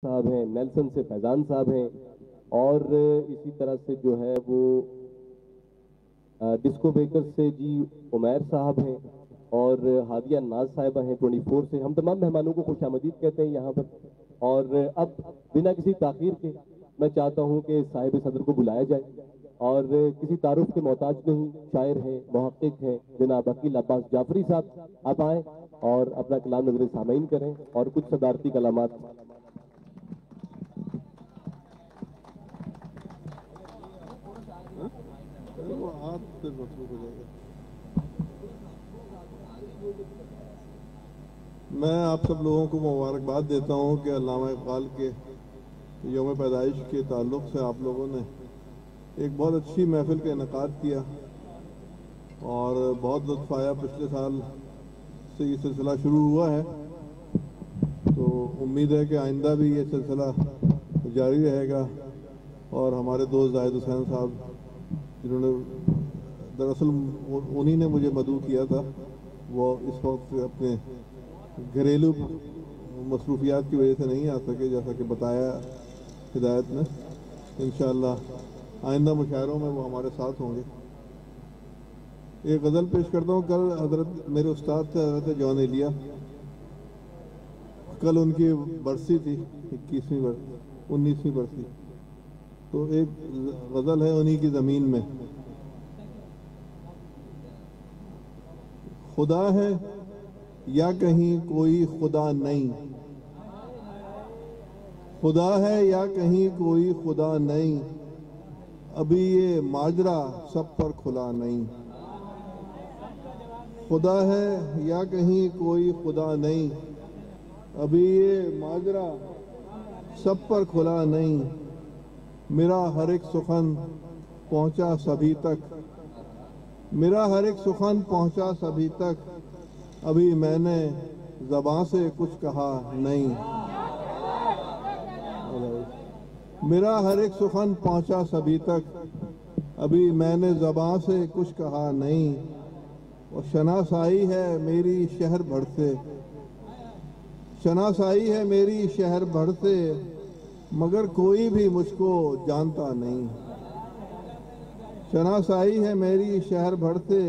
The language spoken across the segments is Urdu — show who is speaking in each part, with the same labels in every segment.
Speaker 1: صاحب ہیں، نیلسن سے فیضان صاحب ہیں، اور اسی طرح سے جو ہے وہ ڈسکو بیکر سے جی عمیر صاحب ہیں، اور ہادیہ ناز صاحبہ ہیں 24 سے. ہم تمام مہمانوں کو خوش آمدید کہتے ہیں یہاں پر. اور اب بنا کسی تاخیر کے میں چاہتا ہوں کہ صاحب صدر کو بلایا جائے، اور کسی تعارف کے محتاج نہیں، شاعر ہیں، محقق ہیں جناب عقیل عباس جعفری صاحب، آپ آئیں اور اپنا کلام نظر سامعین کریں اور کچھ صدارتی کلامات.
Speaker 2: میں آپ سب لوگوں کو مبارکباد دیتا ہوں کہ علامہ اقبال کے یوم پیدائش کے تعلق سے آپ لوگوں نے ایک بہت اچھی محفل کا انعقاد کیا اور بہت لطف آیا. پچھلے سال سے یہ سلسلہ شروع ہوا ہے، تو امید ہے کہ آئندہ بھی یہ سلسلہ جاری رہے گا. اور ہمارے دوست زاہد حسین صاحب جنہوں نے دراصل انہی نے مجھے مدعو کیا تھا، وہ اس وقت اپنے گھریلو مصروفیات کی وجہ سے نہیں آ سکے، جیسا کہ بتایا ہدایت نے. انشاءاللہ آئندہ مشاعروں میں وہ ہمارے ساتھ ہوں گے. ایک غزل پیش کرتا ہوں. کل حضرت میرے استاد تھے حضرت جون ایلیا، کل ان کی برسی تھی، 19ویں برسی. تو ایک غزل ہے انہی کی زمین میں. خدا ہے یا کہیں کوئی خدا نہیں، خدا ہے یا کہیں کوئی خدا نہیں، ابھی یہ ماجرا سب پر کھلا نہیں. خدا ہے یا کہیں کوئی خدا نہیں، ابھی یہ ماجرا سب پر کھلا نہیں. میرا ہر ایک سخن پہنچا سبھی تک، میرا ہر ایک سخن پہنچا سبھی تک، ابھی میں نے زبان سے کچھ کہا نہیں. میرا ہر ایک سخن پہنچا سبھی تک، ابھی میں نے زبان سے کچھ کہا نہیں. اور شناسائی ہے میری شہر بھر سے، شناسائی ہے میری شہر بھر سے، مگر کوئی بھی مجھ کو جانتا نہیں. شناسائی ہے میری شہر بھر سے،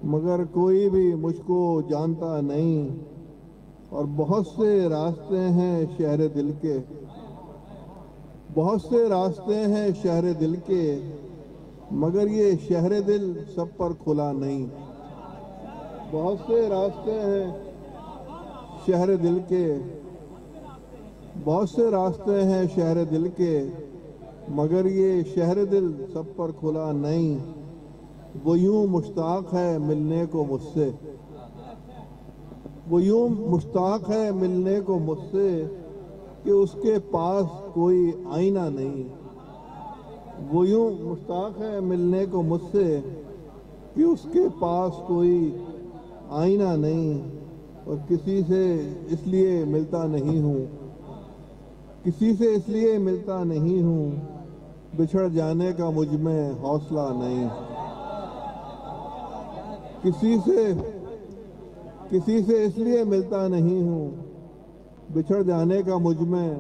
Speaker 2: مگر کوئی بھی مجھ کو جانتا نہیں. اور بہت سے راستے ہیں شہر دل کے، بہت سے راستے ہیں شہر دل کے، مگر یہ شہر دل سب پر کھلا نہیں. بہت سے راستے ہیں شہر دل کے، بہت سے راستے ہیں شہر دل کے، مگر یہ شہر دل سب پر کھلا نہیں. وہ یوں مشتاق ہے ملنے کو مجھ سے، وہ یوں مشتاق ہے ملنے کو مجھ سے، کہ اس کے پاس کوئی آئینہ نہیں. وہ یوں مشتاق ہے ملنے کو مجھ سے، کہ اس کے پاس کوئی آئینہ نہیں. اور کسی سے اس لیے ملتا نہیں ہوں، کسی سے اس لیے ملتا نہیں ہوں، بچھڑ جانے کا مجھ میں حوصلہ نہیں. کسی سے اس لیے ملتا نہیں ہوں، بچھڑ جانے کا مجھ میں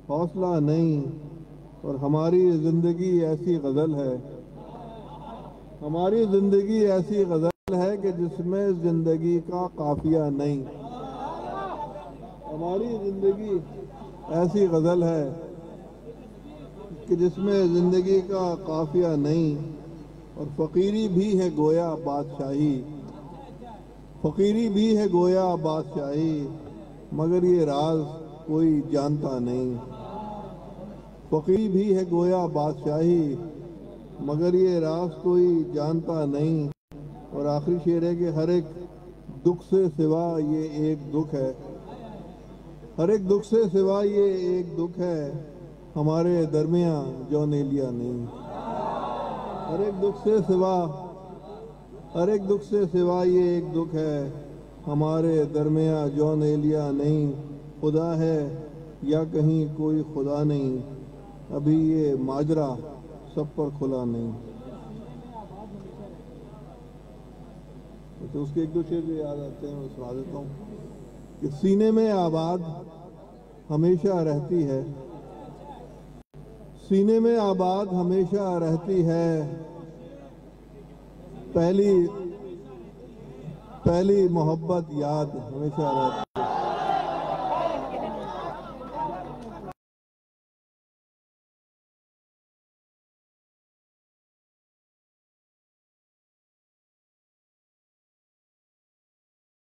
Speaker 2: حوصلہ نہیں. اور ہماری زندگی ایسی غزل ہے، ہماری زندگی ایسی غزل ہے کہ جس میں زندگی کا قافیہ نہیں. ہماری زندگی ایسی غزل ہے کہ جس میں زندگی کا قافیہ نہیں. اور فقیری بھی ہے گویا بادشاہی، فقیری بھی ہے گویا بادشاہی، مگر یہ راز کوئی جانتا نہیں. فقیری بھی ہے گویا بادشاہی، مگر یہ راز کوئی جانتا نہیں. اور آخری شعر ہے کہ ہر ایک دکھ سے سوا یہ ایک دکھ ہے، ہر ایک دکھ سے سوا یہ ایک دکھ ہے، ہمارے درمیاں جون ایلیا نہیں. ہر ایک دکھ سے سوا، ہر ایک دکھ سے سوا یہ ایک دکھ ہے، ہمارے درمیاں جون ایلیا نہیں. خدا ہے یا کہیں کوئی خدا نہیں، ابھی یہ ماجرا سب پر کھلا نہیں. اس کے ایک دو شعر جو یاد آتے ہیں وہ سنا دیتا ہوں. کہ سینے میں آباد ہمیشہ رہتی ہے، سینے میں آباد ہمیشہ رہتی ہے، پہلی محبت یاد ہمیشہ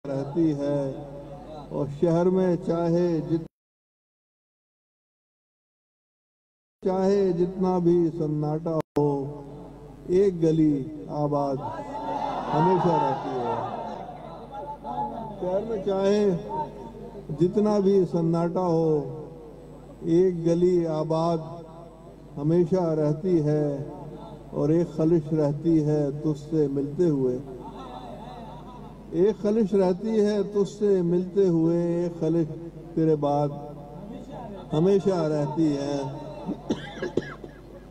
Speaker 2: رہتی ہے، اور شہر میں چاہے جتنا بھی سناٹا ہو، ایک گلی آباد ہمیشہ رہتی ہے۔ شہر میں چاہے جتنا بھی سناٹا ہو، ایک گلی آباد ہمیشہ رہتی ہے، اور ایک خلش رہتی ہے تجھ سے ملتے ہوئے، ایک خلش رہتی ہے تجھ سے ملتے ہوئے، ایک خلش تیرے بعد ہمیشہ رہتی ہے،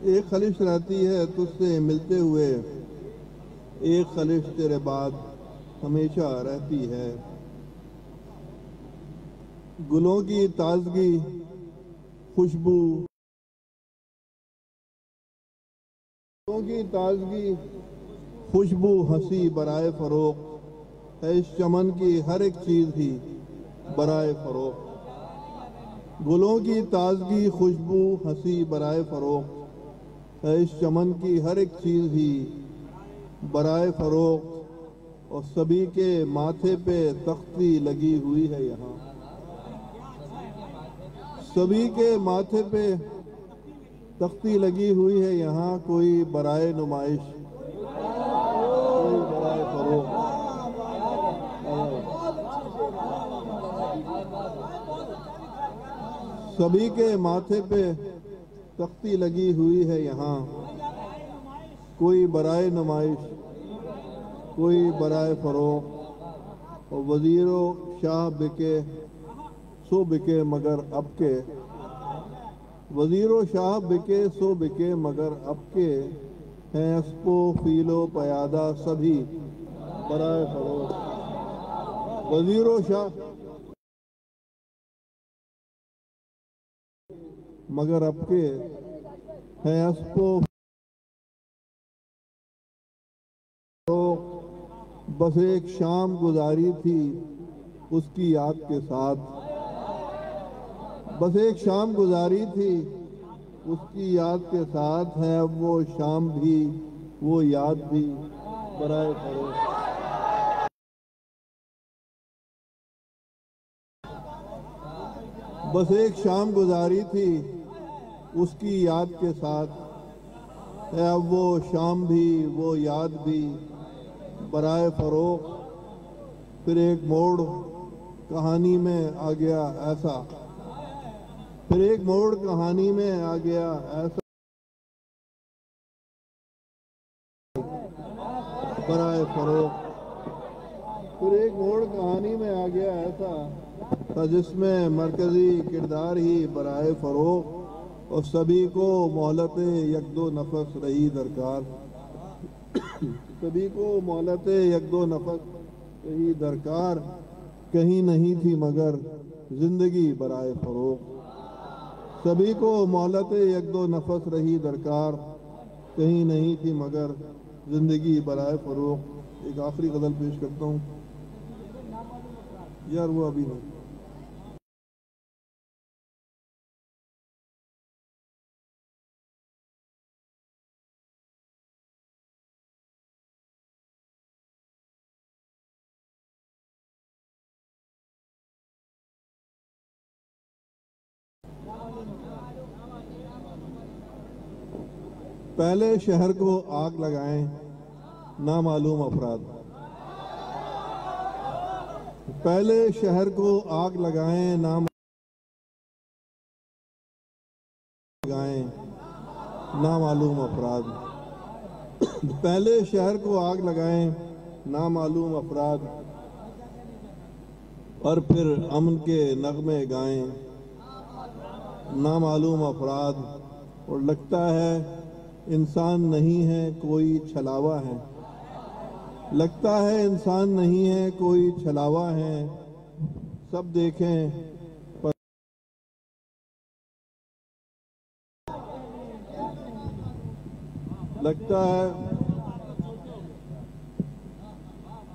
Speaker 2: ایک خلش رہتی ہے تجھ سے ملتے ہوئے، ایک خلش تیرے بعد ہمیشہ رہتی ہے۔ گلوں کی تازگی خوشبو ہنسی برائے فروغ ہے، اس چمن کی ہر ایک چیز ہی برائے فروغ، گلوں کی تازگی خوشبو ہنسی برائے فروغ ہے، اس چمن کی ہر ایک چیز ہی برائے فروغ، اور سبھی کے ماتھے پہ تختی لگی ہوئی ہے یہاں، سبھی کے ماتھے پہ تختی لگی ہوئی ہے یہاں، کوئی برائے نمائش، کوئی برائے فروغ، سبھی کے ماتھے پہ تختی لگی ہوئی ہے یہاں، کوئی برائے نمائش، کوئی برائے فروغ، اور وزیر و شاہ بکے سو بکے مگر اب کے، وزیر و شاہ بکے سو بکے مگر اب کے، ہیں اسپ و فیل و پیادہ سبھی برائے فروغ، وزیر و شاہ مگر اب کے، ہیں اسپ و فروغ، بس ایک شام گزاری تھی اس کی یاد کے ساتھ، بس ایک شام گزاری تھی اس کی یاد کے ساتھ، ہے اب وہ شام بھی وہ یاد بھی برائے فروغ، بس ایک شام گزاری تھی اس کی یاد کے ساتھ، ہے اب وہ شام بھی وہ یاد بھی برائے فروغ، پھر ایک موڑ کہانی میں آ گیا ایسا، پھر ایک موڑ کہانی میں آ گیا ایسا برائے فروغ، پھر ایک موڑ کہانی میں آ گیا ایسا تھا جس میں مرکزی کردار ہی برائے فروغ، اور سبھی کو مہلت یک دو نفس رہی درکار، سبھی کو مہلت یک دو نفس رہی درکار، کہیں نہیں تھی مگر زندگی برائے فروغ، سبھی کو مہلت یک دو نفس رہی درکار، کہیں نہیں تھی مگر زندگی برائے فروغ۔ ایک آخری غزل پیش کرتا ہوں، یار وہ ابھی نہیں، پہلے شہر کو آگ لگائیں نامعلوم افراد، پہلے شہر کو آگ لگائیں نامعلوم افراد، پہلے شہر کو آگ لگائیں نامعلوم افراد، اور پھر امن کے نغمے گائیں نامعلوم افراد، اور لگتا ہے انسان نہیں ہے کوئی چھلاوا ہے، لگتا ہے انسان نہیں ہے کوئی چھلاوا ہے، سب دیکھیں